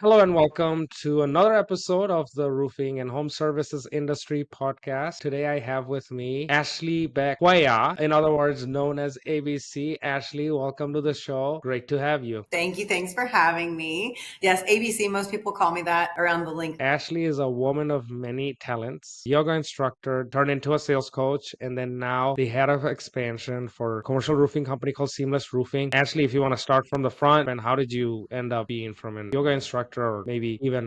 Hello and welcome to another episode of the Roofing and Home Services Industry Podcast. Today I have with me Ashley Beck Cuellar, in other words, known as ABC. Ashley, welcome to the show. Great to have you. Thank you. Thanks for having me. Yes, ABC, most people call me that around the link. Ashley is a woman of many talents, yoga instructor, turned into a sales coach, and then now the head of expansion for a commercial roofing company called Seamless Roofing. Ashley, if you want to start from the front, and how did you end up being from a yoga instructor or maybe even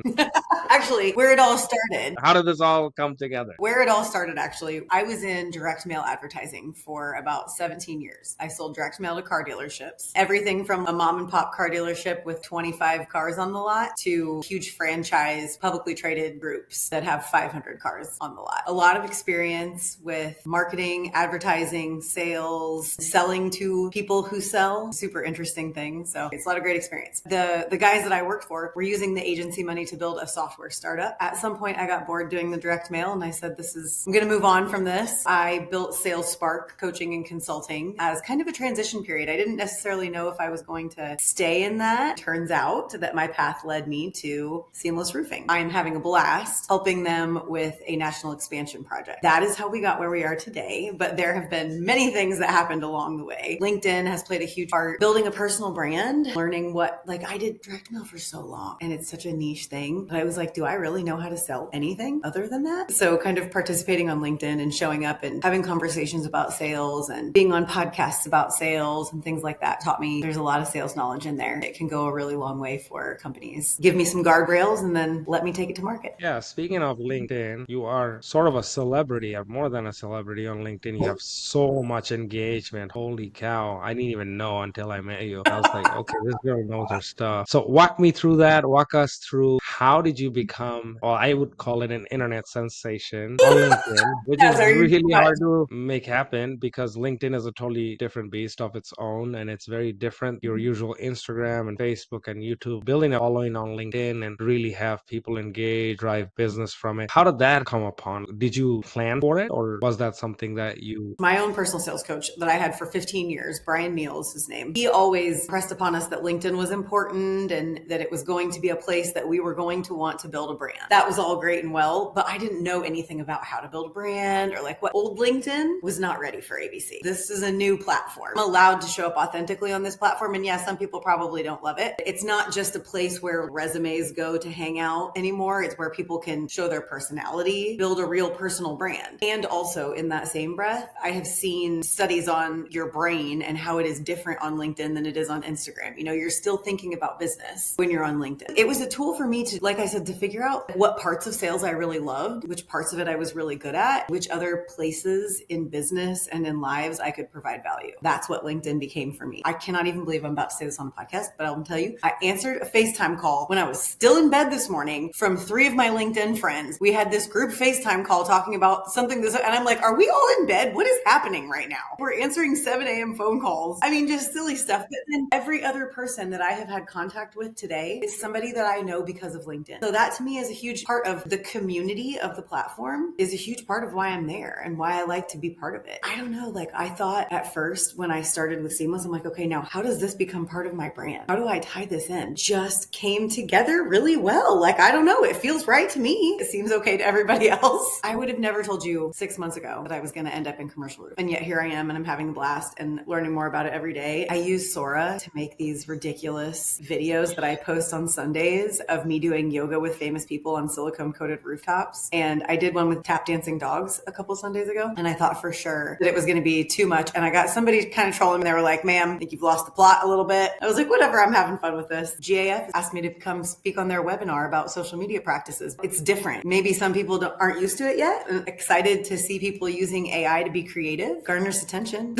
Actually, where it all started. how did this all come together? Where it all started, actually, I was in direct mail advertising for about 17 years. I sold direct mail to car dealerships, everything from a mom and pop car dealership with 25 cars on the lot to huge franchise publicly traded groups that have 500 cars on the lot. A lot of experience with marketing, advertising, sales, selling to people who sell. Super interesting thing. So it's a lot of great experience. The guys that I worked for were using the agency money to build a software startup. At some point, I got bored doing the direct mail and I said, I'm going to move on from this. I built Sales Spark coaching and consulting as kind of a transition period. I didn't necessarily know if I was going to stay in that. Turns out that my path led me to Seamless Roofing. I am having a blast helping them with a national expansion project. That is how we got where we are today. But there have been many things that happened along the way. LinkedIn has played a huge part building a personal brand, learning I did direct mail for so long and it's such a niche thing. But I was like, do I really know how to sell anything other than that? So kind of participating on LinkedIn and showing up and having conversations about sales and being on podcasts about sales and things like that taught me there's a lot of sales knowledge in there. It can go a really long way for companies. Give me some guardrails and then let me take it to market. Yeah, speaking of LinkedIn, you are sort of a celebrity, more than a celebrity on LinkedIn. You have so much engagement. Holy cow. I didn't even know until I met you. I was like, okay, this girl knows her stuff. So walk me through that. Walk us through how did you become, well, I would call it an internet sensation on LinkedIn, which Yes, is are you too really much? hard to make happen because LinkedIn is a totally different beast of its own and it's very different. Your usual Instagram and Facebook and YouTube, building a following on LinkedIn and really have people engage, drive business from it. How did that come upon? Did you plan for it or was that something that you My own personal sales coach that I had for 15 years, Brian Neal is his name. He always pressed upon us that LinkedIn was important and that it was going to be a place that we were going to want to build a brand. That was all great and well, but I didn't know anything about how to build a brand or like what old LinkedIn was not ready for ABC. This is a new platform. I'm allowed to show up authentically on this platform. And yes, some people probably don't love it. It's not just a place where resumes go to hang out anymore. It's where people can show their personality, build a real personal brand. And also in that same breath, I have seen studies on your brain and how it is different on LinkedIn than it is on Instagram. You know, you're still thinking about business when you're on LinkedIn. It was a tool for me to, like I said, to figure out what parts of sales I really loved, which parts of it I was really good at, which other places in business and in lives I could provide value. That's what LinkedIn became for me. I cannot even believe I'm about to say this on the podcast, but I'll tell you, I answered a FaceTime call when I was still in bed this morning from 3 of my LinkedIn friends. We had this group FaceTime call talking about something and I'm like, are we all in bed? What is happening right now? We're answering 7 a.m. phone calls. I mean, just silly stuff. But then every other person that I have had contact with today is somebody that I know because of LinkedIn. So that to me is a huge part of the community of the platform, is a huge part of why I'm there and why I like to be part of it. I don't know. Like I thought at first when I started with Seamless, I'm like, okay, now how does this become part of my brand? How do I tie this in? Just came together really well. Like, I don't know. It feels right to me. It seems okay to everybody else. I would have never told you 6 months ago that I was going to end up in commercial roof. And yet here I am and I'm having a blast and learning more about it every day. I use Sora to make these ridiculous videos that I post on Sundays of me doing yoga with famous people on silicone coated rooftops. And I did one with tap dancing dogs a couple Sundays ago. And I thought for sure that it was going to be too much. And I got somebody kind of trolling me. They were like, ma'am, I think you've lost the plot a little bit. I was like, whatever, I'm having fun with this. GAF asked me to come speak on their webinar about social media practices. It's different. Maybe some people aren't used to it yet. I'm excited to see people using AI to be creative, garners attention.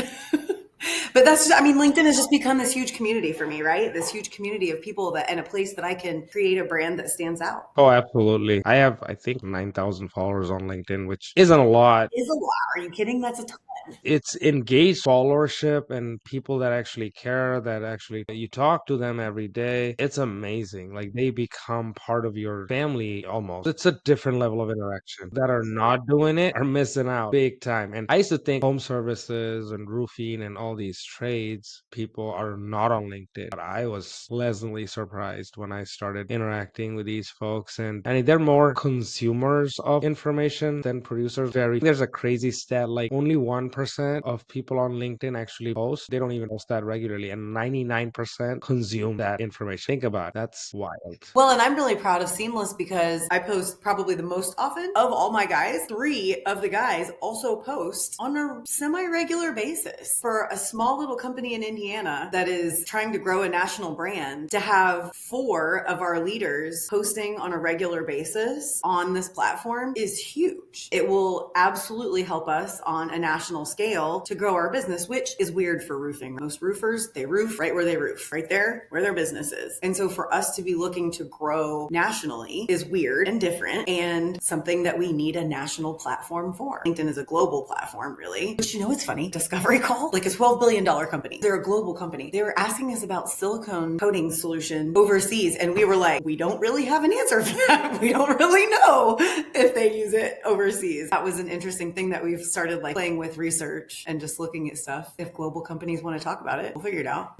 But that's just, I mean, LinkedIn has just become this huge community for me, right? This huge community of people and a place that I can create a brand that stands out. Oh, absolutely. I have, I think, 9,000 followers on LinkedIn, which isn't a lot. Is a lot. Are you kidding? That's a ton. It's engaged followership and people that actually care, that actually you talk to them every day. It's amazing. Like they become part of your family almost. It's a different level of interaction. That are not doing it are missing out big time. And I used to think home services and roofing and all all these trades, people are not on LinkedIn. But I was pleasantly surprised when I started interacting with these folks, and they're more consumers of information than producers. There's a crazy stat, like only 1% of people on LinkedIn actually post. They don't even post that regularly, and 99% consume that information. Think about it. That's wild. Well, and I'm really proud of Seamless because I post probably the most often of all my guys. 3 of the guys also post on a semi-regular basis. For a small little company in Indiana that is trying to grow a national brand, to have 4 of our leaders posting on a regular basis on this platform is huge. It will absolutely help us on a national scale to grow our business, which is weird for roofing. Most roofers, they roof right where they roof, right there where their business is. And so for us to be looking to grow nationally is weird and different, and something that we need a national platform for. LinkedIn is a global platform, really. But you know what's funny? Discovery Call, like a $12 billion company. They're a global company. They were asking us about silicone coating solution overseas, and we were like, we don't really have an answer for that. We don't really know if they use it overseas. That was an interesting thing that we've started like playing with research and just looking at stuff. If global companies want to talk about it, we'll figure it out.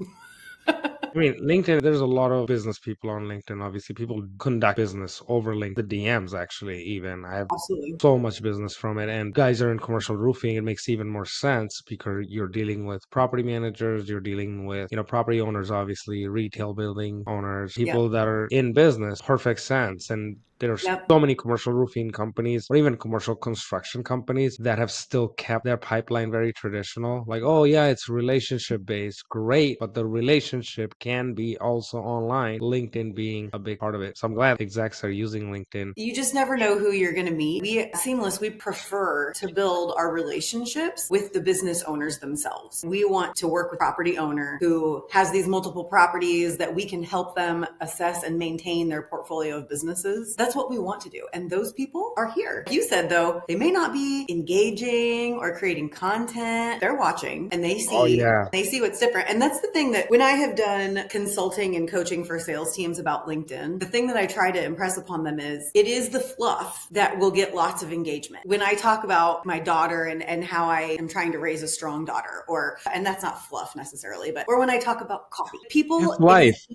I mean, LinkedIn, there's a lot of business people on LinkedIn. Obviously, people conduct business over LinkedIn, the DMs actually, even. I have Absolutely. so much business from it. And guys are in commercial roofing. It makes even more sense because you're dealing with property managers, you're dealing with, property owners, obviously, retail building owners, Yep. people that are in business. Perfect sense. And there are Yep. so many commercial roofing companies or even commercial construction companies that have still kept their pipeline very traditional. Like, oh, yeah, it's relationship based. Great. But the relationship can be also online, LinkedIn being a big part of it. So I'm glad execs are using LinkedIn. You just never know who you're going to meet. We at Seamless, we prefer to build our relationships with the business owners themselves. We want to work with a property owner who has these multiple properties that we can help them assess and maintain their portfolio of businesses. That's what we want to do. And those people are here. You said, though, they may not be engaging or creating content. They're watching and they see what's different. And that's the thing that when I have done consulting and coaching for sales teams about LinkedIn, the thing that I try to impress upon them is it is the fluff that will get lots of engagement. When I talk about my daughter and how I am trying to raise a strong daughter, and that's not fluff necessarily, or when I talk about coffee, people, It's life.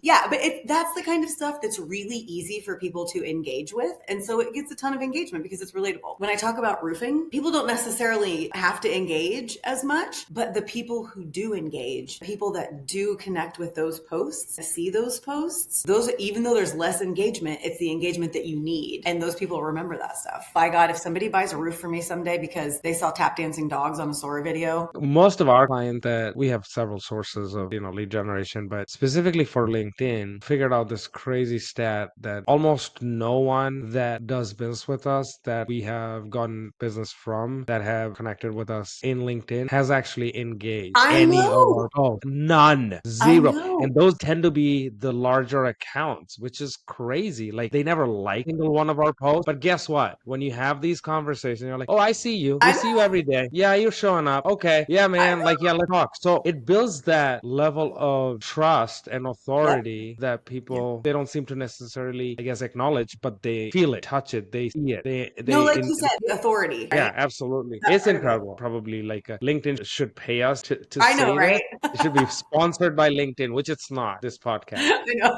that's the kind of stuff that's really easy for people to engage with. And so it gets a ton of engagement because it's relatable. When I talk about roofing, people don't necessarily have to engage as much, but the people who do engage, people that do connect with those posts, see those posts, those, even though there's less engagement, it's the engagement that you need. And those people remember that stuff. By God, if somebody buys a roof for me someday because they saw tap dancing dogs on a Sora video. Most of our client that we have several sources of, lead generation, but specifically for LinkedIn, figured out this crazy stat that almost no one that does business with us that we have gotten business from that have connected with us in LinkedIn has actually engaged I any of know. our posts. None. I Zero. know. And those tend to be the larger accounts, which is crazy. Like they never like a single one of our posts. But guess what? When you have these conversations, you're like, oh, I see you. We I see you every day. Yeah, you're showing up. Okay. Yeah, man. Like, yeah, let's talk. So it builds that level of trust and Yep. authority that people, they don't seem to necessarily, I guess, acknowledge, but they feel it, touch it, they see it. No, like you said, authority, Yeah, right? absolutely. That's It's part of it. incredible. Probably like LinkedIn should pay us to I know, say right? that. It should be sponsored by LinkedIn, which it's not, this podcast. I know.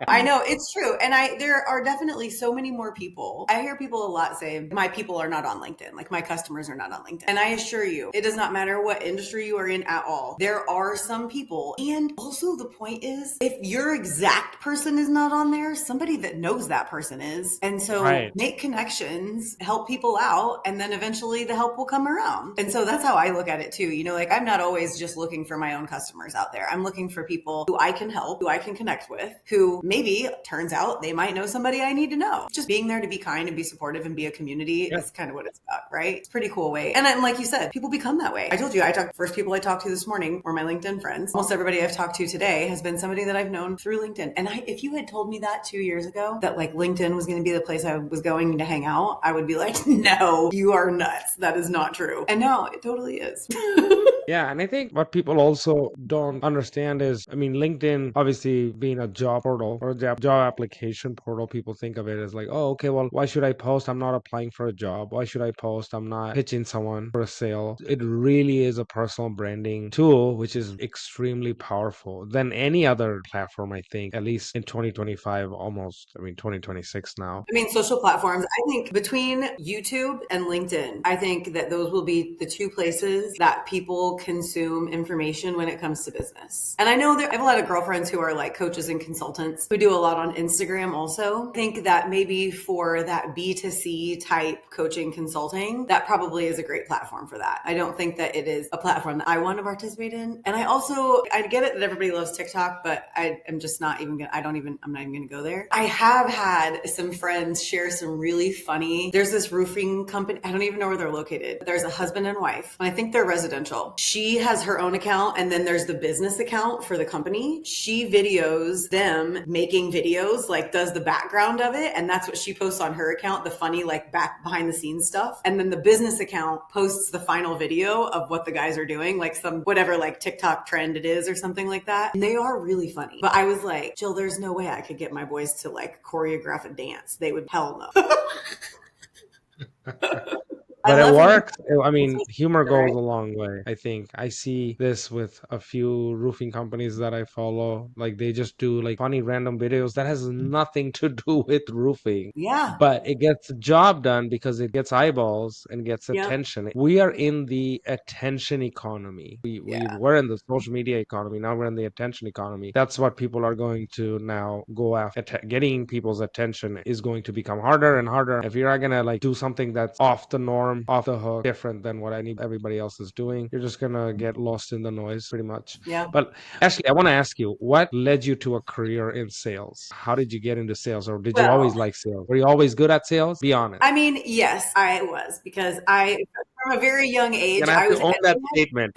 I know, it's true. And there are definitely so many more people. I hear people a lot say, my people are not on LinkedIn. Like my customers are not on LinkedIn. And I assure you, it does not matter what industry you are in at all. There are some people. And also the point is, if your exact person is not on there, somebody that knows that person is. And so Right. make connections, help people out, and then eventually the help will come around. And so that's how I look at it too. Like I'm not always just looking for my own customers out there. I'm looking for people who I can help, who I can connect with, who maybe turns out they might know somebody I need to know. Just being there to be kind and be supportive and be a community is kind of what it's about, right? It's a pretty cool way. And then, like you said, people become that way. I told you, first people I talked to this morning were my LinkedIn friends. Almost everybody I've talked to today has been somebody that I've known through LinkedIn. And if you had told me that 2 years ago, ago that like LinkedIn was going to be the place I was going to hang out, I would be like, no, you are nuts. That is not true. And no, it totally is. Yeah, and I think what people also don't understand is, I mean, LinkedIn obviously being a job portal or a job application portal, people think of it as like, oh, okay, well, why should I post? I'm not applying for a job. Why should I post? I'm not pitching someone for a sale. It really is a personal branding tool, which is extremely powerful than any other platform, I think, at least in 2025, almost, I mean, 2026 now. I mean, social platforms, I think between YouTube and LinkedIn, I think that those will be the two places that people consume information when it comes to business. And I know that I have a lot of girlfriends who are like coaches and consultants who do a lot on Instagram also. I think that maybe for that B2C type coaching consulting, that probably is a great platform for that. I don't think that it is a platform that I want to participate in. And I get it that everybody loves TikTok, but I'm not even going to go there. I have had some friends share some really funny, there's this roofing company, I don't even know where they're located. There's a husband and wife, and I think they're residential. She has her own account, and then there's the business account for the company. She videos them making videos, like does the background of it, and that's what she posts on her account, the funny like back behind the scenes stuff. And then the business account posts the final video of what the guys are doing, like some whatever like TikTok trend it is or something like that. And they are really funny. But I was like, Jill, there's no way I could get my boys to like choreograph a dance. They would, hell no. I But it love when works. I people mean, humor right? goes a long way. I think I see this with a few roofing companies that I follow. Like they just do like funny random videos that has nothing to do with roofing. Yeah. But it gets the job done because it gets eyeballs and gets Yeah. attention. We are in the attention economy. We Yeah. were in the social media economy. Now we're in the attention economy. That's what people are going to now go after. Getting people's attention is going to become harder and harder. If you're not gonna like do something that's off the norm, off the hook, different than what everybody else is doing, you're just gonna get lost in the noise pretty much. Yeah. But Ashley, I want to ask you, what led you to a career in sales? How did you get into sales, or did you always Well, like sales? Were you always good at sales? Be honest. I mean, yes, I was because from a very young You're age, gonna have I to was own that statement.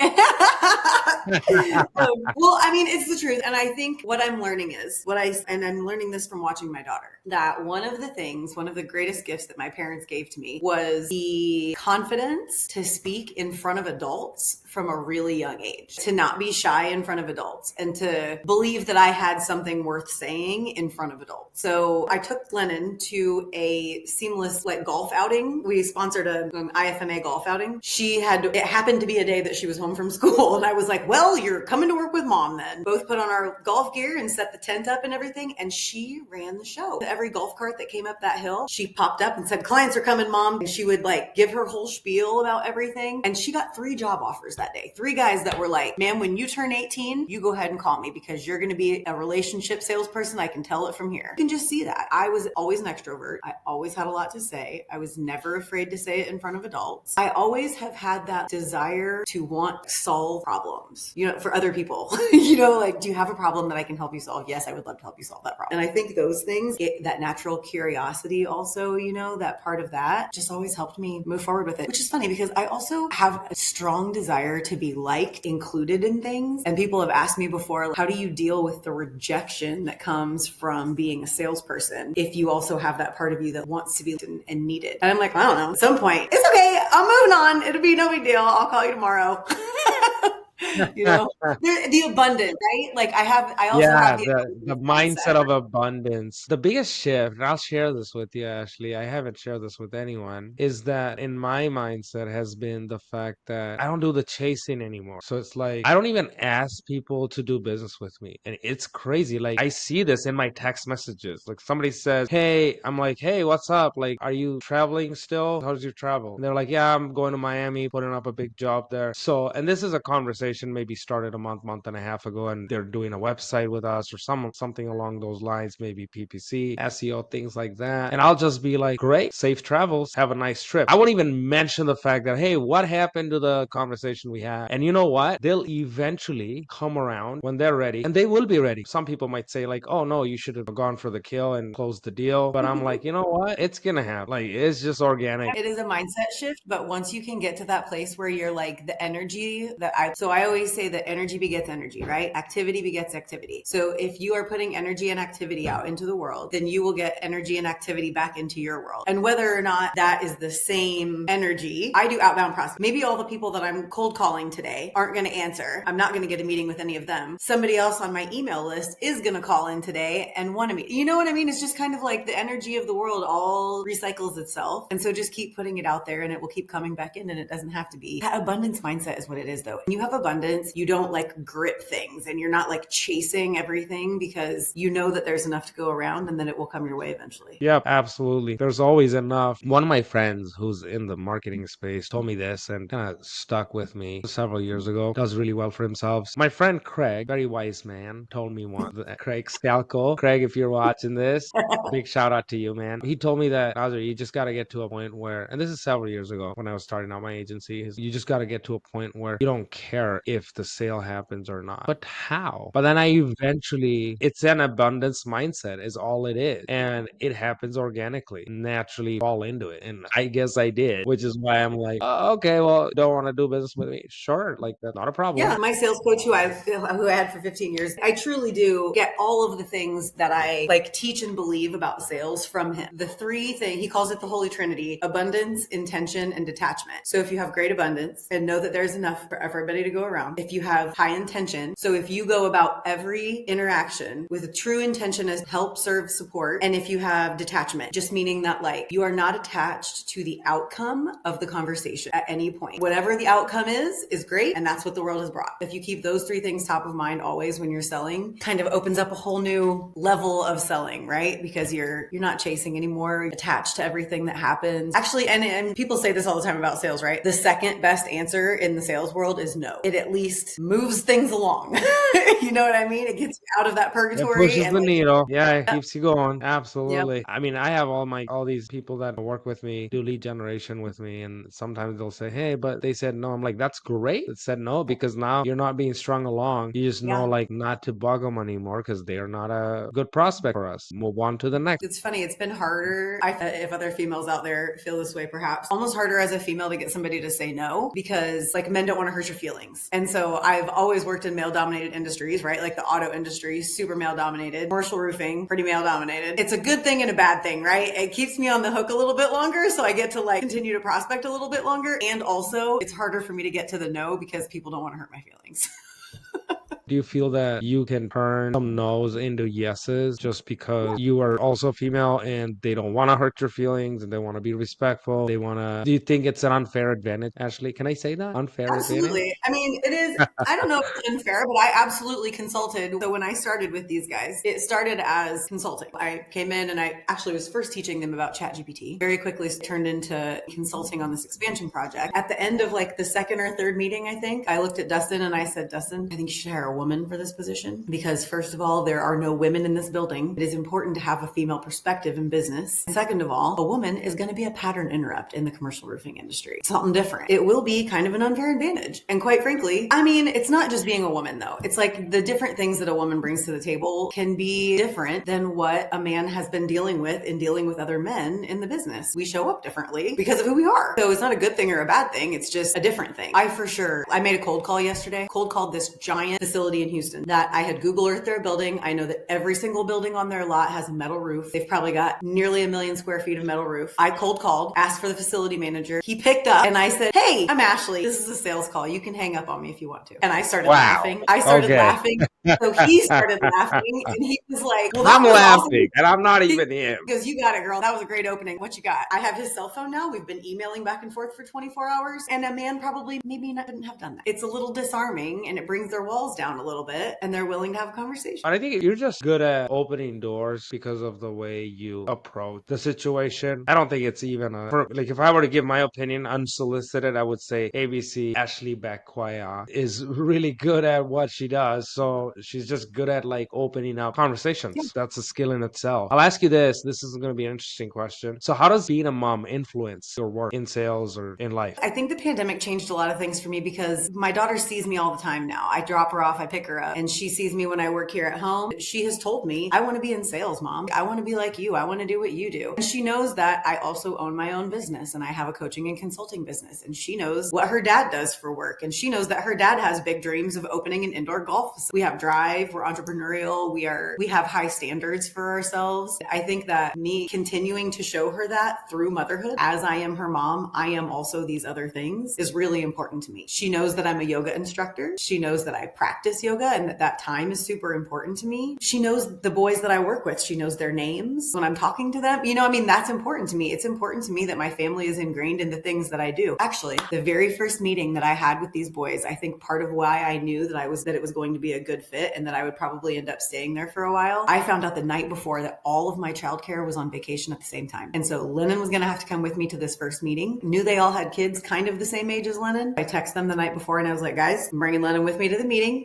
well, I mean, it's the truth. And I think what I'm learning is and I'm learning this from watching my daughter, that one of the greatest gifts that my parents gave to me was the confidence to speak in front of adults from a really young age, to not be shy in front of adults and to believe that I had something worth saying in front of adults. So I took Glennon to a seamless like golf outing. We sponsored an IFMA golf outing. It happened to be a day that she was home from school. And I was like, well, you're coming to work with mom then. Both put on our golf gear and set the tent up and everything. And she ran the show. Every golf cart that came up that hill, she popped up and said, clients are coming, mom. And she would like give her whole spiel about everything. And she got 3 job offers that day. 3 guys that were like, ma'am, when you turn 18, you go ahead and call me because you're going to be a relationship salesperson. I can tell it from here. You can just see that. I was always an extrovert. I always had a lot to say. I was never afraid to say it in front of adults. I always have had that desire to want to solve problems, for other people. Like, do you have a problem that I can help you solve? Yes, I would love to help you solve that problem. And I think those things, that natural curiosity also, that part of that just always helped me move forward with it, which is funny because I also have a strong desire to be liked, included in things. And people have asked me before, how do you deal with the rejection that comes from being a salesperson if you also have that part of you that wants to be and needed? And I'm like, I don't know. At some point, it's okay. I'm moving on. It'll be no big deal. I'll call you tomorrow. The abundance, right? Like I also have Yeah, the the abundance mindset mindset. of abundance. The biggest shift, and I'll share this with you, Ashley. I haven't shared this with anyone, is that in my mindset has been the fact that I don't do the chasing anymore. So it's like I don't even ask people to do business with me. And it's crazy. Like I see this in my text messages. Like somebody says, hey, I'm like, hey, what's up? Like, are you traveling still? How's your travel? And they're like, yeah, I'm going to Miami, putting up a big job there. So, and this is a conversation maybe started a month and a half ago, and they're doing a website with us or something along those lines, maybe PPC, SEO, things like that. And I'll just be like, great, safe travels, have a nice trip. I won't even mention the fact that, hey, what happened to the conversation we had? And you know what? They'll eventually come around when they're ready, and they will be ready. Some people might say like, oh no, you should have gone for the kill and closed the deal. But I'm like, you know what? It's gonna happen. Like, it's just organic. It is a mindset shift, but once you can get to that place where you're like the energy that I always say that energy begets energy, right? Activity begets activity. So if you are putting energy and activity out into the world, then you will get energy and activity back into your world. And whether or not that is the same energy, I do outbound prospecting. Maybe all the people that I'm cold calling today aren't going to answer. I'm not going to get a meeting with any of them. Somebody else on my email list is going to call in today and want to meet. You know what I mean? It's just kind of like the energy of the world all recycles itself. And so just keep putting it out there and it will keep coming back in, and it doesn't have to be. That abundance mindset is what it is though. When you have abundance, you don't like grip things and you're not like chasing everything, because you know that there's enough to go around and then it will come your way eventually. Yeah, absolutely. There's always enough. One of my friends who's in the marketing space told me this and kind of stuck with me several years ago. Does really well for himself. My friend Craig, very wise man, told me one. Craig Scalco. Craig, if you're watching this, big shout out to you, man. He told me that, Nazr, you just got to get to a point where, and this is several years ago when I was starting out my agency, you just got to get to a point where you don't care if the sale happens or not. But how? But then it's an abundance mindset is all it is. And it happens organically, naturally fall into it. And I guess I did, which is why I'm like, oh, okay, well, don't want to do business with me. Sure, like that's not a problem. Yeah, my sales coach who I had for 15 years, I truly do get all of the things that I like teach and believe about sales from him. The three things, he calls it the Holy Trinity: abundance, intention, and detachment. So if you have great abundance and know that there's enough for everybody to go around, if you have high intention, so if you go about every interaction with a true intention as help, serve, support, and if you have detachment, just meaning that like you are not attached to the outcome of the conversation at any point. Whatever the outcome is great, and that's what the world has brought. If you keep those three things top of mind always when you're selling, kind of opens up a whole new level of selling, right? Because you're not chasing anymore, you're attached to everything that happens. Actually, and people say this all the time about sales, right? The second best answer in the sales world is no. It at least moves things along. You know what I mean? It gets you out of that It purgatory pushes and the like, needle. Yeah, it yep, keeps you going. yep. Absolutely. I mean, I have all these people that work with me, do lead generation with me, and sometimes they'll say, "Hey, but they said no." I'm like, "That's great." It said no because now you're not being strung along. You just know Yeah. like not to bug them anymore because they're not a good prospect for us. Move on to the next. It's funny. It's been harder. If other females out there feel this way, perhaps almost harder as a female to get somebody to say no, because like men don't want to hurt your feelings. And so I've always worked in male dominated industries, right? Like the auto industry, super male dominated, commercial roofing, pretty male dominated. It's a good thing and a bad thing, right? It keeps me on the hook a little bit longer. So I get to like continue to prospect a little bit longer. And also it's harder for me to get to the no because people don't want to hurt my feelings. Do you feel that you can turn some no's into yeses just because you are also female and they don't want to hurt your feelings and they want to be respectful? Do you think it's an unfair advantage, Ashley? Can I say that? Unfair advantage? Absolutely. I mean, it is, I don't know if it's unfair, but I absolutely consulted. So when I started with these guys, it started as consulting. I came in and I actually was first teaching them about ChatGPT. Very quickly turned into consulting on this expansion project. At the end of like the second or third meeting, I think, I looked at Dustin and I said, Dustin, I think you should hire a woman for this position because first of all, there are no women in this building. It is important to have a female perspective in business. Second of all, a woman is going to be a pattern interrupt in the commercial roofing industry. Something different. It will be kind of an unfair advantage. And quite frankly, I mean, it's not just being a woman though. It's like the different things that a woman brings to the table can be different than what a man has been dealing with in dealing with other men in the business. We show up differently because of who we are. So it's not a good thing or a bad thing. It's just a different thing. I made a cold call yesterday. Cold called this giant facility in Houston that I had Google Earth their building. I know that every single building on their lot has a metal roof. They've probably got nearly 1 million square feet of metal roof. I cold called, asked for the facility manager. He picked up and I said, hey, I'm Ashley. This is a sales call. You can hang up on me if you want to. And I started laughing. Laughing. So he started laughing and he was like, well, that I'm was laughing awesome. and I'm not even him. He goes, you got it, girl. That was a great opening. What you got? I have his cell phone now. We've been emailing back and forth for 24 hours. And a man probably maybe couldn't have done that. It's a little disarming and it brings their walls down a little bit and they're willing to have a conversation. I think you're just good at opening doors because of the way you approach the situation. I don't think it's even like if I were to give my opinion unsolicited, I would say ABC Ashley Beck Cuellar is really good at what she does. So she's just good at like opening up conversations. That's a skill in itself. I'll ask you this. This is going to be an interesting question. So how does being a mom influence your work in sales or in life? I think the pandemic changed a lot of things for me because my daughter sees me all the time now. I drop her off, I pick her up, and she sees me when I work here at home. She has told me, I want to be in sales, Mom. I want to be like you. I want to do what you do. And she knows that I also own my own business and I have a coaching and consulting business. And she knows what her dad does for work. And she knows that her dad has big dreams of opening an indoor golf facility. We have drive, we're entrepreneurial, we have high standards for ourselves. I think that me continuing to show her that through motherhood, as I am her mom, I am also these other things, is really important to me. She knows that I'm a yoga instructor. She knows that I practice yoga and that time is super important to me. She knows the boys that I work with. She knows their names when I'm talking to them. That's important to me. It's important to me that my family is ingrained in the things that I do. Actually, the very first meeting that I had with these boys, I think part of why I knew that it was going to be a good fit and that I would probably end up staying there for a while, I found out the night before that all of my childcare was on vacation at the same time. And so Lennon was going to have to come with me to this first meeting. Knew they all had kids kind of the same age as Lennon. I texted them the night before and I was like, guys, I'm bringing Lennon with me to the meeting.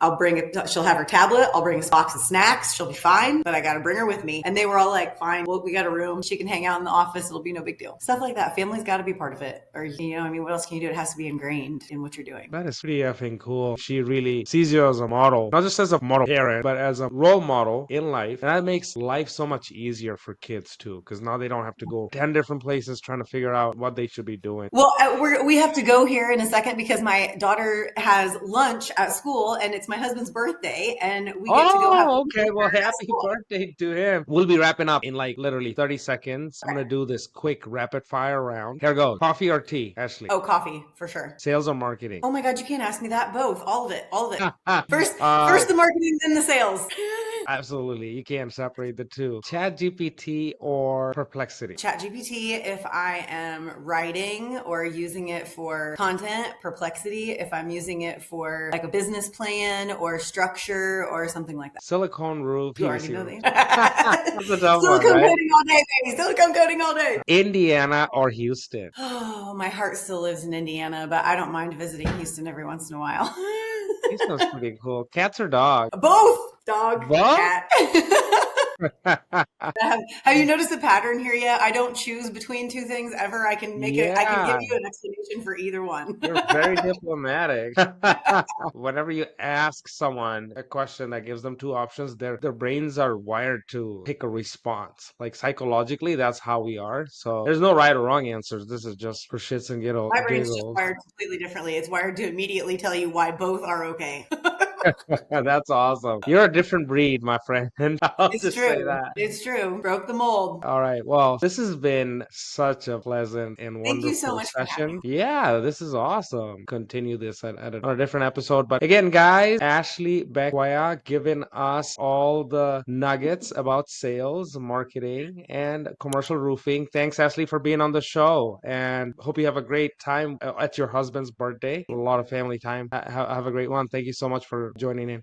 She'll have her tablet. I'll bring a box of snacks. She'll be fine, but I got to bring her with me. And they were all like, fine, well, we got a room. She can hang out in the office. It'll be no big deal. Stuff like that. Family's got to be part of it. Or, what else can you do? It has to be ingrained in what you're doing. That is pretty effing cool. She really sees you as a model, not just as a model parent, but as a role model in life. And that makes life so much easier for kids too, because now they don't have to go 10 different places trying to figure out what they should be doing. Well, we have to go here in a second because my daughter has lunch at school and it's my husband's birthday and we get to go have okay. Well, happy birthday to him. We'll be wrapping up in like literally 30 seconds. I'm going to do this quick rapid fire round. Here goes. Coffee or tea, Ashley? Oh, coffee, for sure. Sales or marketing? Oh my God, you can't ask me that. Both. All of it. First the marketing, then the sales. Absolutely. You can't separate the two. ChatGPT or Perplexity? ChatGPT if I am writing or using it for content. Perplexity if I'm using it for like a business plan or structure or something like that. Silicone roof. You already know these. That's a tough Silicone one, right? coating all day, baby. Silicone coating all day. Indiana or Houston? Oh, my heart still lives in Indiana, but I don't mind visiting Houston every once in a while. Houston's pretty cool. Cats or dogs? Both. Dog, Both? cat. Have you noticed the pattern here yet? I don't choose between two things ever. I can give you an explanation for either one. You're very diplomatic. Whenever you ask someone a question that gives them two options, their brains are wired to pick a response. Like psychologically, that's how we are. So there's no right or wrong answers. This is just for shits and giggles. My brain's just wired completely differently. It's wired to immediately tell you why both are okay. That's awesome. You're a different breed, my friend. I'll It's just true. say that. It's true. Broke the mold. All right. Well, this has been such a pleasant and Thank you so wonderful much for having session. Yeah, this is awesome. Continue this on a different episode. But again, guys, Ashley Beck Cuellar giving us all the nuggets about sales, marketing, and commercial roofing. Thanks, Ashley, for being on the show. And hope you have a great time at your husband's birthday. A lot of family time. Have a great one. Thank you so much for joining in.